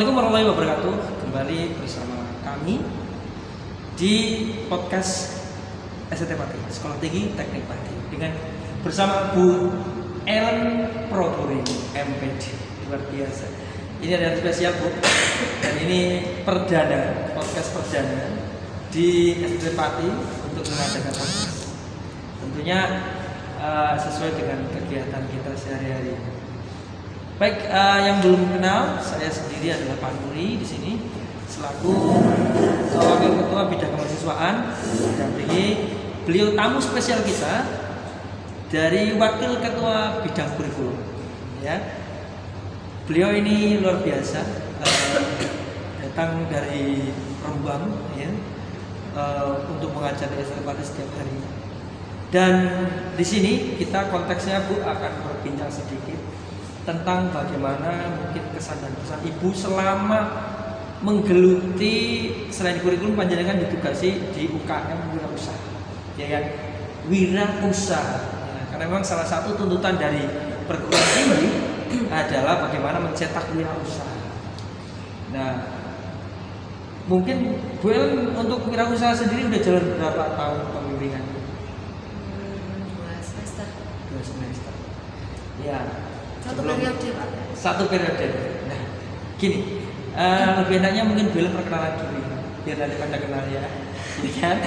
Assalamualaikum warahmatullahi wabarakatuh. Kembali bersama kami di podcast STT Pati, Sekolah Tinggi Teknik Pati, dengan bersama Bu Ellen Proburi MPD. Luar biasa. Ini ada yang spesial, Bu. Dan ini podcast perdana di STT Pati untuk mengadakan podcast. Tentunya sesuai dengan kegiatan kita sehari-hari. Baik, yang belum kenal, saya sendiri adalah Pak Nuri di sini selaku Wakil Ketua Bidang Kemahasiswaan, mendampingi beliau tamu spesial kita dari Wakil Ketua Bidang Kurikulum. Ya, beliau ini luar biasa, datang dari Rembang, ya, untuk mengajar di STT Pati setiap hari. Dan di sini kita konteksnya, Bu, akan berbincang sedikit tentang bagaimana mungkin kesan dan pesan Ibu selama menggeluti selain kurikulum panjenengan ditugasi di UKM Wirausaha, ya kan? Wirausaha. Ya, karena memang salah satu tuntutan dari perguruan tinggi adalah bagaimana mencetak wirausaha. Nah, mungkin Bu Ellen untuk wirausaha sendiri udah jalan berapa tahun pembimbingan? 2 semester. Ya. Satu periode, Pak. Satu periode. Nah, gini, lebih enaknya mungkin belum perkenalan dulu, biar nanti pada kenal ya, kan?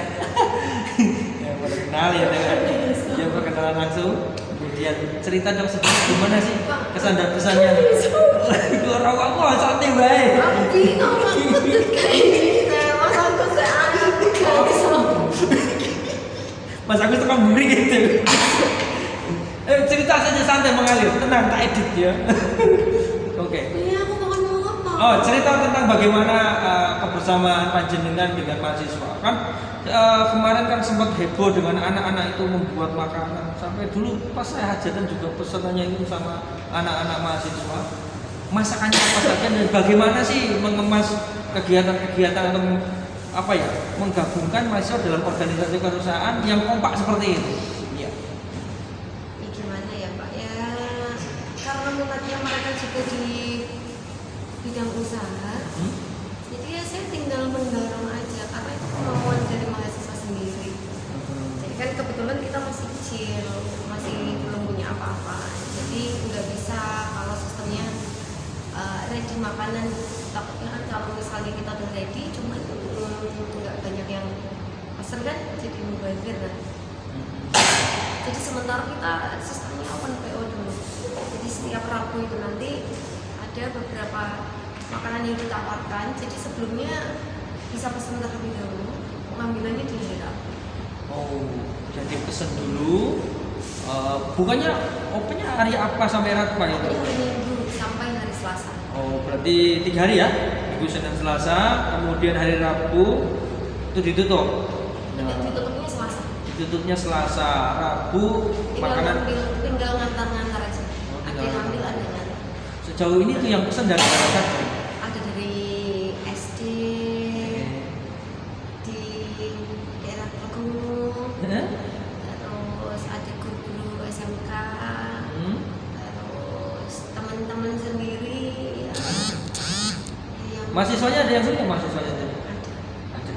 Ya, pada kenal ya, dengan dia perkenalan langsung. Kemudian cerita dong sedikit gimana sih kesan dan pesannya. Orang aku santai baik. Mas aku tukang buri gitu. Cerita saja santai mengalir, tenang, tak edit ya. Oke. Iya, aku mau ngomong apa? Oh, cerita tentang bagaimana kebersamaan panjenengan dengan mahasiswa. Kan kemarin kan sempat heboh dengan anak-anak itu membuat makanan. Sampai dulu pas saya hajatan juga pesanannya itu sama anak-anak mahasiswa. Masakannya apa saja dan bagaimana sih mengemas kegiatan-kegiatan atau apa ya, menggabungkan mahasiswa dalam organisasi perusahaan yang kompak seperti itu. Minatnya mereka juga di bidang usaha, jadi ya saya tinggal mendorong aja karena itu kemauan dari mahasiswa sendiri. Jadi kan kebetulan kita masih kecil, masih belum punya apa-apa, jadi nggak bisa kalau sistemnya ready makanan. Takutnya kan kalau misalnya kita udah ready cuma nggak banyak yang pesen kan, jadi mubazir kan. Jadi sementara kita sistemnya open PO dulu. Jadi setiap Rabu itu nanti ada beberapa makanan yang ditawarkan. Jadi sebelumnya bisa pesan terlebih dahulu, pengambilannya di hari Rabu. Oh, jadi pesan dulu. Bukannya opennya hari apa sampai Rabu Pak itu? Hari Minggu sampai hari Selasa. Oh, berarti 3 hari ya? Minggu, Senin, Selasa, kemudian hari Rabu itu ditutup. Ditutupnya Selasa. Ditutupnya Selasa, Rabu makanan. Tinggal ngantar-ngantar aja. Ada yang ambil, ada yang ngantar. Sejauh ini tuh yang pesan dari mana saja? Ada dari SD di daerah Teguh, terus ada guru-guru SMK, terus teman-teman sendiri. Mahasiswanya ada yang sini, mahasiswanya ada. Ada.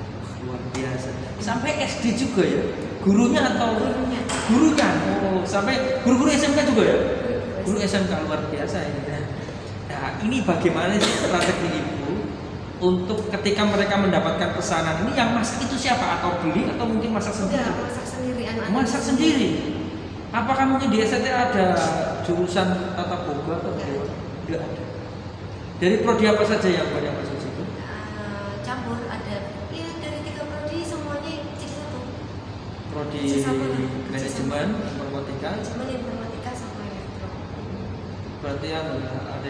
Luar biasa. Sampai SD juga ya? Gurunya atau Gurunya? Gurunya. Oh, sampai guru-guru SMK juga ya? Guru SMK luar biasa ini. Nah, ini bagaimana sih strategi Ibu untuk ketika mereka mendapatkan pesanan ini yang masak itu siapa? Atau beli atau mungkin masak sendiri? Enggak, masak sendiri anak-anak. Masak sendiri. Apakah mungkin di STT ada jurusan tata boga atau tidak ada? Dari prodi apa saja yang banyak masuk situ? Campur ada. Ya dari 3 prodi semuanya jadi satu. Prodi manajemen, informatika. Manajemen, informatika sama elektro. Berarti ada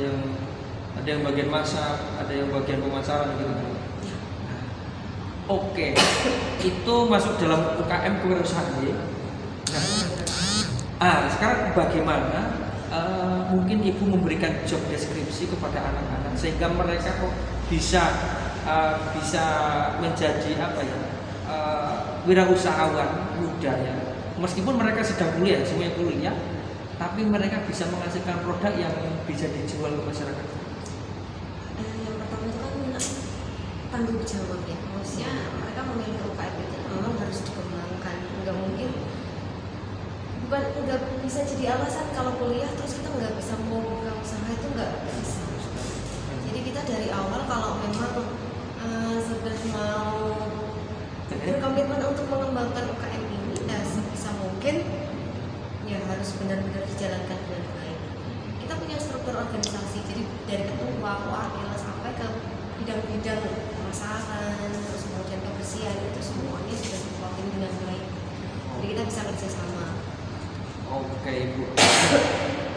yang bagian masak, ada yang bagian pemasaran gitu. Ya. Oke, itu masuk dalam UKM kewirausahaan ya. Nah, sekarang bagaimana mungkin Ibu memberikan job deskripsi kepada anak-anak sehingga mereka kok bisa menjadi apa ya, wirausahawan muda ya. Meskipun mereka sedang kuliah, semuanya kuliah, tapi mereka bisa menghasilkan produk yang bisa dijual ke masyarakat. Yang pertama tanggung jawab ya, maksudnya mereka memilih UKM itu memang harus dikembangkan, nggak mungkin, bukan nggak bisa jadi alasan kalau kuliah terus kita nggak bisa mau buka usaha, itu nggak bisa. Jadi kita dari awal kalau memang sudah mau berkomitmen untuk mengembangkan UKM ini, ya sebisa mungkin ya harus benar-benar dijalankan dengan baik. Kita punya struktur organisasi, jadi dari ketua, wakil sampai ke bidang-bidang pemasaran, terus kemudian kebersihan, itu semuanya sudah diplotin dengan baik. Jadi kita bisa kerjasama. Oke Bu.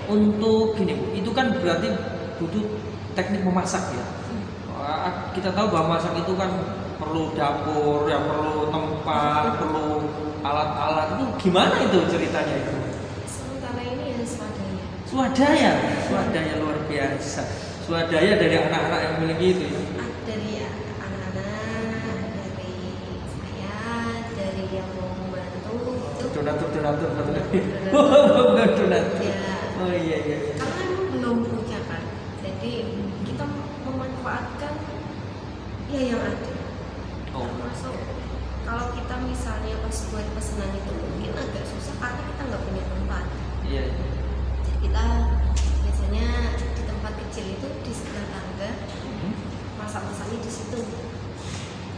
Untuk gini Bu, itu kan berarti butuh teknik memasak ya. Kita tahu bahwa masak itu kan perlu dapur, ya perlu tempat, perlu alat-alat. Itu gimana itu ceritanya itu? Sementara ini ya swadaya. Swadaya luar biasa. Swadaya dari anak-anak yang memiliki itu ya. Dari anak-anak, dari saya, dari yang mau membantu itu. Donatur. Ya. Oh iya. Karena belum punya kan, jadi kita memanfaatkan ya yang ada. Oh. Termasuk kalau kita misalnya pas buat pesanan itu mungkin agak susah karena kita nggak punya tempat. Iya. Jadi kita biasanya di tempat kecil itu di sebelah tangga, masak-masaknya di situ.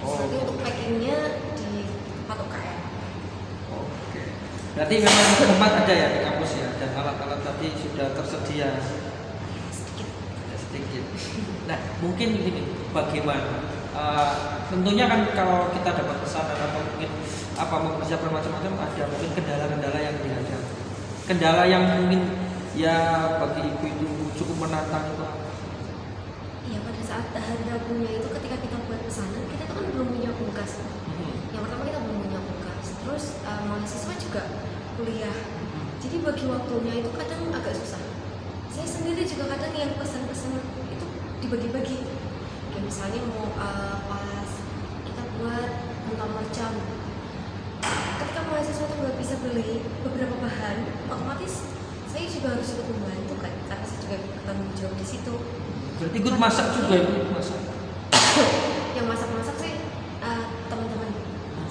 Nanti untuk packingnya di tempat UKM. Oke. Berarti memang tempat ada ya di kampus ya, dan alat-alat tadi sudah tersedia sedikit. Nah, mungkin ini bagaimana? Tentunya kan kalau kita dapat pesanan atau mungkin mempersiapkan macam-macam, ada mungkin kendala-kendala yang dihadapi. Kendala yang mungkin ya bagi ibu itu cukup menantang itu apa? Iya, pada saat hari Rabunya itu ketika kita buat pesanan, kita kan belum punya kulkas. Yang pertama kita belum punya kulkas. Terus mahasiswa juga kuliah. Jadi bagi waktunya itu kadang agak susah. Saya sendiri juga kadang yang pesan-pesan itu dibagi-bagi. Kayak misalnya mau pas kita buat pentol mercon. Ketika mahasiswa itu nggak bisa beli beberapa bahan, otomatis saya juga harus ikut membantu kan, karena saya juga bertanggung jawab di situ. Berarti ikut masak juga ikut masak. Yang masak-masak sih teman-teman.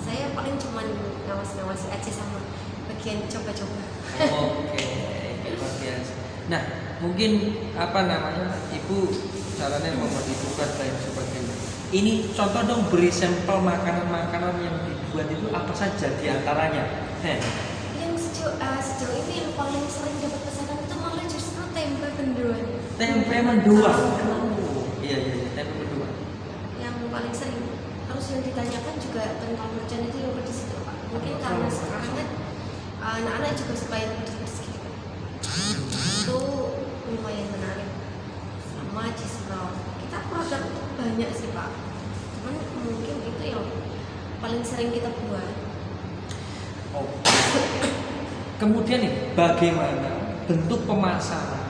Saya paling cuman ngawas-ngawasi aja sama bagian coba-coba. Oke, luar biasa. Nah, mungkin Ibu caranya membuat dibuka dan sebagainya. Ini contoh dong, beri sampel makanan-makanan yang dibuat itu apa saja diantaranya. Yang sejauh ini yang paling sering dapat pesanan itu malah justru tempe mendoan. Tempe mendoan. Iya, tempe mendoan. Yang paling sering. Terus yang ditanyakan juga tentang mercon itu yang pedes itu Pak. Mungkin karena sekarang kan anak-anak juga suka yang pedes-pedes gitu. Itu lumayan menarik. Sama cheese roll. Kita produk itu banyak sih Pak. Cuman mungkin itu yang paling sering kita buat. Kemudian nih, bagaimana bentuk pemasaran?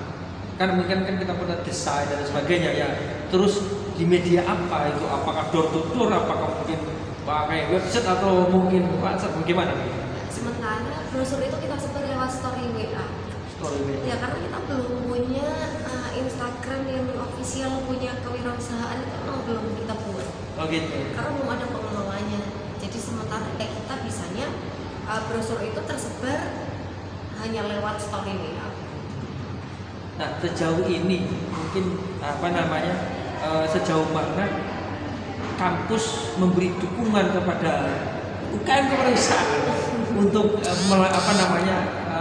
Kan mungkin kan kita punya desain dan sebagainya ya. Terus di media apa itu? Apakah door to door? Apakah mungkin pakai website atau mungkin WhatsApp? Bagaimana? Sementara brosur itu kita sebar lewat story WA. Ya karena kita belum punya Instagram yang official, punya kewirausahaan itu belum kita buat. Oh gitu. Karena belum ada pengelolanya. Jadi sementara kayak kita bisanya brosur itu tersebar hanya lewat story WA. Nah, sejauh ini mungkin sejauh mana kampus memberi dukungan kepada UKM kewirausahaan untuk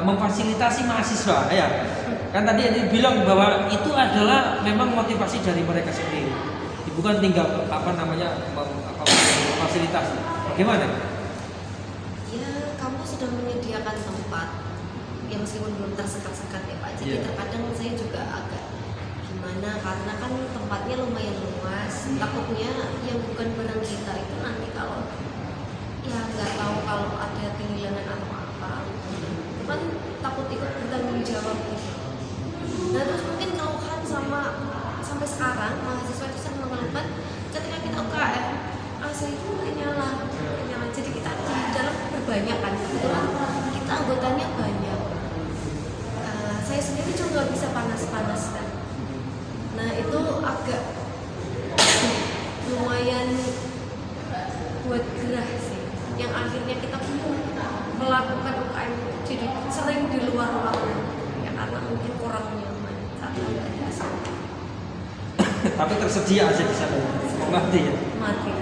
memfasilitasi mahasiswa ya. Kan tadi bilang bahwa itu adalah memang motivasi dari mereka sendiri. Bukan tinggal memfasilitasi. Bagaimana? Ya, kampus sudah menyediakan tempat. Ya meskipun belum tersekat-sekat ya Pak. Jadi terkadang saya juga agak gimana karena kan tempatnya lumayan luas. Takutnya yang bukan barang kita itu nanti kalau ya nggak tahu kalau ada kehilangan atau apa, kan takut ikut bertanggung jawab gitu. Nah terus mungkin keluhan sampai sekarang mahasiswa itu sering mengeluhkan ketika kita UKM AC itu nggak nyala. Jadi kita di dalam berbanyak kan, kebetulan kita anggotanya banyak. Saya sendiri juga nggak bisa panas-panas kan. Nah itu agak lumayan lumayan buat gerah sih, yang akhirnya kita melakukan UKM jadi sering di luar ruangan ya, karena mungkin kurang nyaman saat ada di sana. Tapi tersedia aja di sana, mati ya. Mati.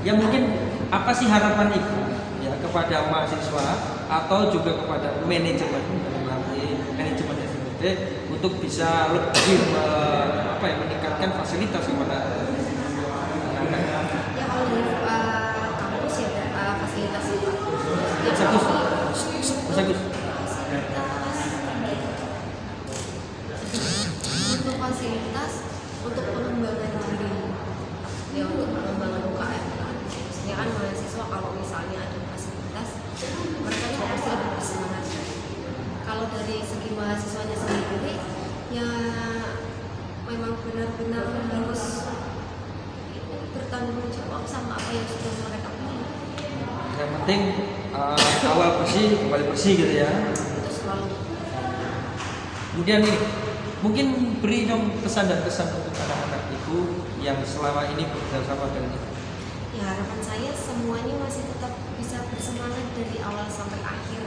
Ya mungkin apa sih harapan ibu ya kepada mahasiswa atau juga kepada manajemen dalam arti manajemen SNBP untuk bisa lebih meningkatkan fasilitas kepada anak-anak? Ya kalau di kampus ya ada fasilitas itu. Ya, Bagus. fasilitas untuk fasilitas untuk pengembangan diri, ya untuk pengembangan UKM. Maksudnya kan mahasiswa kalau misalnya ada fasilitas, mereka juga pasti lebih bersemangat. Kalau dari segi mahasiswanya sendiri, ya memang benar-benar harus bertanggung jawab sama apa yang sudah mereka pilih. Yang penting awal bersih kembali bersih gitu ya. Itu selalu. Kemudian nih mungkin beri dong pesan dan kesan untuk anak-anak ibu yang selama ini bersama dengan ibu. Ya harapan saya semuanya masih tetap bisa bersemangat dari awal sampai akhir.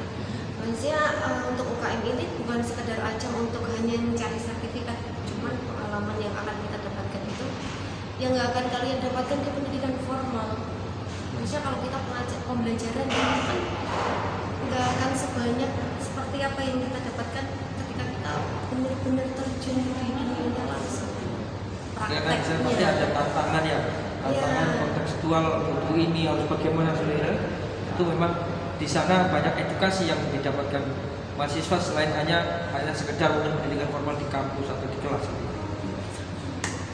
Maksudnya untuk UKM ini bukan sekedar aja untuk hanya mencari sertifikat, cuman pengalaman yang akan kita dapatkan itu yang nggak akan kalian dapatkan di pendidikan formal. Maksudnya kalau kita pembelajaran itu kan nggak akan sebanyak seperti apa yang kita dapatkan ketika kita benar-benar terjun di dunia langsung. Karena seperti ada tantangan ya, tantangan kontekstual butuh ini harus bagaimana saudara. Itu memang di sana banyak edukasi yang didapatkan mahasiswa selain hanya sekedar untuk pendidikan formal di kampus atau di kelas.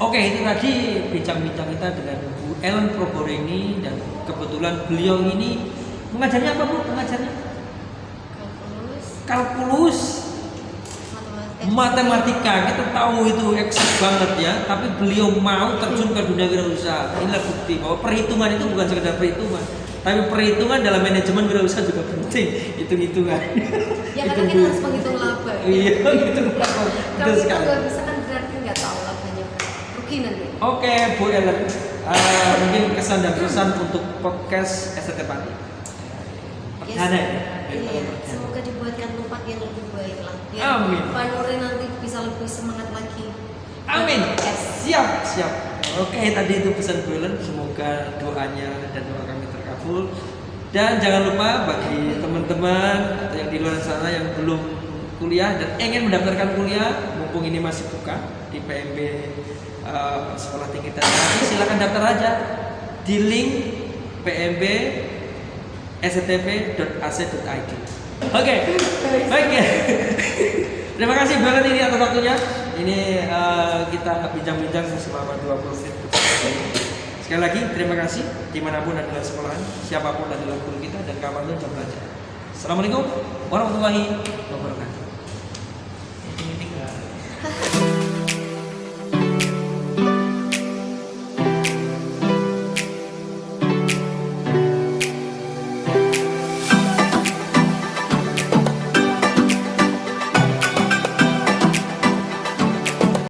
Oke, itu tadi bincang-bincang kita dengan Bu Ellen Proborini dan kebetulan beliau ini mengajarnya apa Bu? Mengajarnya kalkulus, matematika. Kita tahu itu eksak banget ya, tapi beliau mau terjun ke dunia wirausaha. Inilah bukti bahwa perhitungan itu bukan sekedar perhitungan, tapi perhitungan dalam manajemen wirausaha juga penting. Hitung-hitungan. Ya karena kita harus menghitung laba. Iya, hitung laba. Kalau kita nggak bisa kan berarti nggak tahu labanya rugi nanti. Oke, Bu Ellen, mungkin kesan dan pesan untuk podcast STT Pati. Perdana ya? Iya, semoga dibuatkan tempat yang lebih baik lah. Ya, Amin. Pak Nuri nanti bisa lebih semangat lagi. Amin. Siap. Oke, tadi itu pesan Bu Ellen. Semoga doanya dan doa kami terkabul. Dan jangan lupa bagi teman-teman yang di luar sana yang belum kuliah dan ingin mendaftarkan kuliah, mumpung ini masih buka di PMB Sekolah Tinggi Teknologi, silakan daftar aja di link PMB stp.ac.id. Oke, baik ya. Terima kasih Bu Ellen ini atas waktunya. Ini kita bincang-bincang selama 20 menit. Sekali lagi terima kasih dimanapun adalah sekolahan, siapapun adalah guru kita dan kapanpun jam belajar. Assalamualaikum warahmatullahi wabarakatuh.